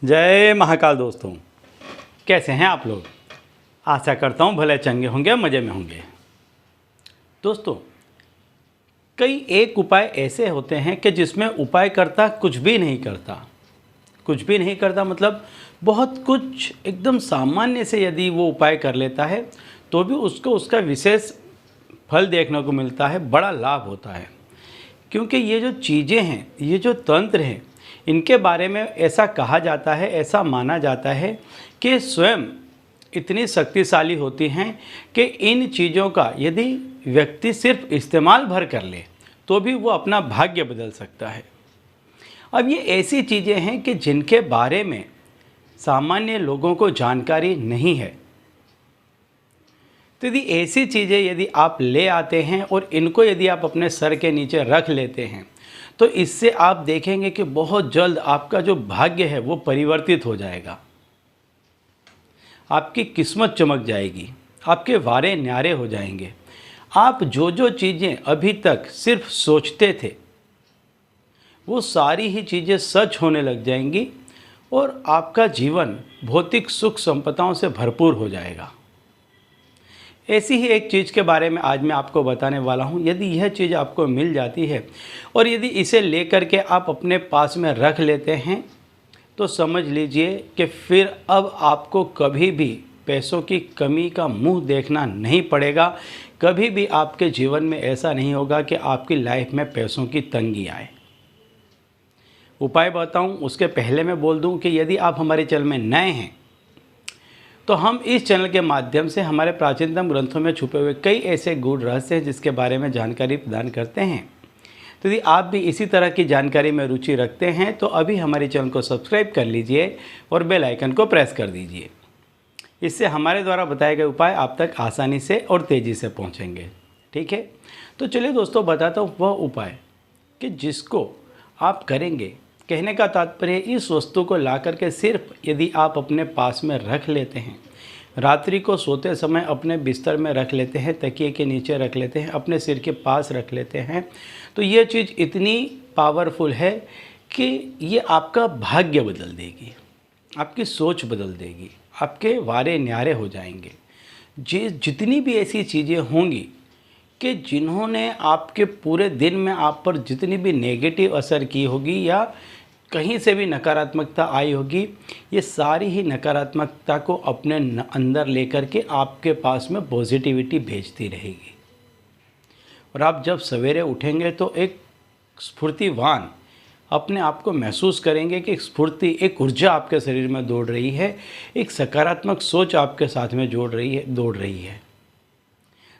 जय महाकाल दोस्तों, कैसे हैं आप लोग। आशा करता हूँ भले चंगे होंगे, मज़े में होंगे। दोस्तों, कई एक उपाय ऐसे होते हैं कि जिसमें उपायकर्ता कुछ भी नहीं करता मतलब बहुत कुछ एकदम सामान्य से यदि वो उपाय कर लेता है तो भी उसको उसका विशेष फल देखने को मिलता है, बड़ा लाभ होता है। क्योंकि ये जो चीज़ें हैं, ये जो तंत्र हैं, इनके बारे में ऐसा कहा जाता है, ऐसा माना जाता है कि स्वयं इतनी शक्तिशाली होती हैं कि इन चीज़ों का यदि व्यक्ति सिर्फ इस्तेमाल भर कर ले तो भी वो अपना भाग्य बदल सकता है। अब ये ऐसी चीज़ें हैं कि जिनके बारे में सामान्य लोगों को जानकारी नहीं है। तो यदि ऐसी चीज़ें यदि आप ले आते हैं और इनको यदि आप अपने सर के नीचे रख लेते हैं तो इससे आप देखेंगे कि बहुत जल्द आपका जो भाग्य है वो परिवर्तित हो जाएगा। आपकी किस्मत चमक जाएगी, आपके वारे न्यारे हो जाएंगे। आप जो जो चीज़ें अभी तक सिर्फ सोचते थे वो सारी ही चीज़ें सच होने लग जाएंगी और आपका जीवन भौतिक सुख संपदाओं से भरपूर हो जाएगा। ऐसी ही एक चीज़ के बारे में आज मैं आपको बताने वाला हूँ। यदि यह चीज़ आपको मिल जाती है और यदि इसे लेकर के आप अपने पास में रख लेते हैं तो समझ लीजिए कि फिर अब आपको कभी भी पैसों की कमी का मुंह देखना नहीं पड़ेगा। कभी भी आपके जीवन में ऐसा नहीं होगा कि आपकी लाइफ में पैसों की तंगी आए। उपाय बताऊं उसके पहले मैं बोल दूं कि यदि आप हमारे चैनल में नए हैं तो हम इस चैनल के माध्यम से हमारे प्राचीनतम ग्रंथों में छुपे हुए कई ऐसे गूढ़ रहस्य हैं जिसके बारे में जानकारी प्रदान करते हैं। तो यदि आप भी इसी तरह की जानकारी में रुचि रखते हैं तो अभी हमारे चैनल को सब्सक्राइब कर लीजिए और बेल आइकन को प्रेस कर दीजिए। इससे हमारे द्वारा बताए गए उपाय आप तक आसानी से और तेज़ी से पहुँचेंगे। ठीक है, तो चलिए दोस्तों बताता हूँ वह उपाय कि जिसको आप करेंगे। कहने का तात्पर्य इस वस्तु को ला करके सिर्फ यदि आप अपने पास में रख लेते हैं, रात्रि को सोते समय अपने बिस्तर में रख लेते हैं, तकिए के नीचे रख लेते हैं, अपने सिर के पास रख लेते हैं, तो ये चीज़ इतनी पावरफुल है कि ये आपका भाग्य बदल देगी, आपकी सोच बदल देगी, आपके वारे न्यारे हो जाएंगे। जितनी भी ऐसी चीज़ें होंगी कि जिन्होंने आपके पूरे दिन में आप पर जितनी भी नेगेटिव असर की होगी या कहीं से भी नकारात्मकता आई होगी, ये सारी ही नकारात्मकता को अपने अंदर लेकर के आपके पास में पॉजिटिविटी भेजती रहेगी। और आप जब सवेरे उठेंगे तो एक स्फूर्तिवान अपने आप को महसूस करेंगे कि एक स्फूर्ति, एक ऊर्जा आपके शरीर में दौड़ रही है, एक सकारात्मक सोच आपके साथ में दौड़ रही है।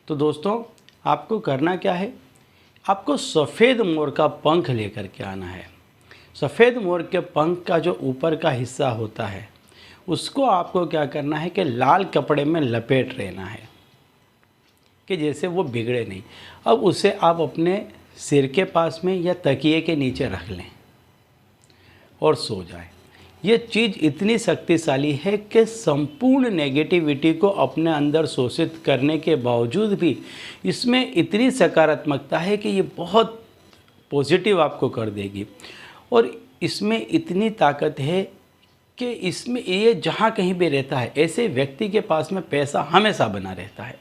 तो दोस्तों, आपको करना क्या है, आपको सफ़ेद मोर का पंख लेकर के आना है। सफ़ेद मोर के पंख का जो ऊपर का हिस्सा होता है उसको आपको क्या करना है कि लाल कपड़े में लपेट लेना है कि जैसे वो बिगड़े नहीं। अब उसे आप अपने सिर के पास में या तकिए के नीचे रख लें और सो जाएं। ये चीज़ इतनी शक्तिशाली है कि संपूर्ण नेगेटिविटी को अपने अंदर शोषित करने के बावजूद भी इसमें इतनी सकारात्मकता है कि ये बहुत पॉजिटिव आपको कर देगी। और इसमें इतनी ताकत है कि इसमें ये जहाँ कहीं भी रहता है ऐसे व्यक्ति के पास में पैसा हमेशा बना रहता है।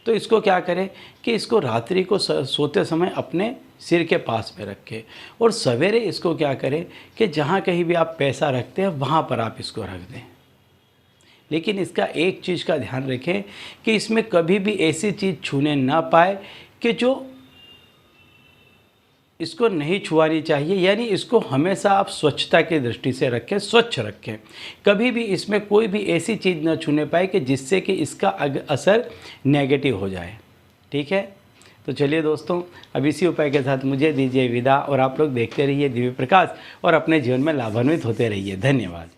तो इसको क्या करें कि इसको रात्रि को सोते समय अपने सिर के पास में रखें और सवेरे इसको क्या करें कि जहाँ कहीं भी आप पैसा रखते हैं वहाँ पर आप इसको रख दें। लेकिन इसका एक चीज़ का ध्यान रखें कि इसमें कभी भी ऐसी चीज़ छूने ना पाए कि जो इसको नहीं छुआनी चाहिए, यानी इसको हमेशा आप स्वच्छता की दृष्टि से रखें, स्वच्छ रखें। कभी भी इसमें कोई भी ऐसी चीज़ न छूने पाए कि जिससे कि इसका असर नेगेटिव हो जाए। ठीक है, तो चलिए दोस्तों, अब इसी उपाय के साथ मुझे दीजिए विदा और आप लोग देखते रहिए दिव्य प्रकाश और अपने जीवन में लाभान्वित होते रहिए। धन्यवाद।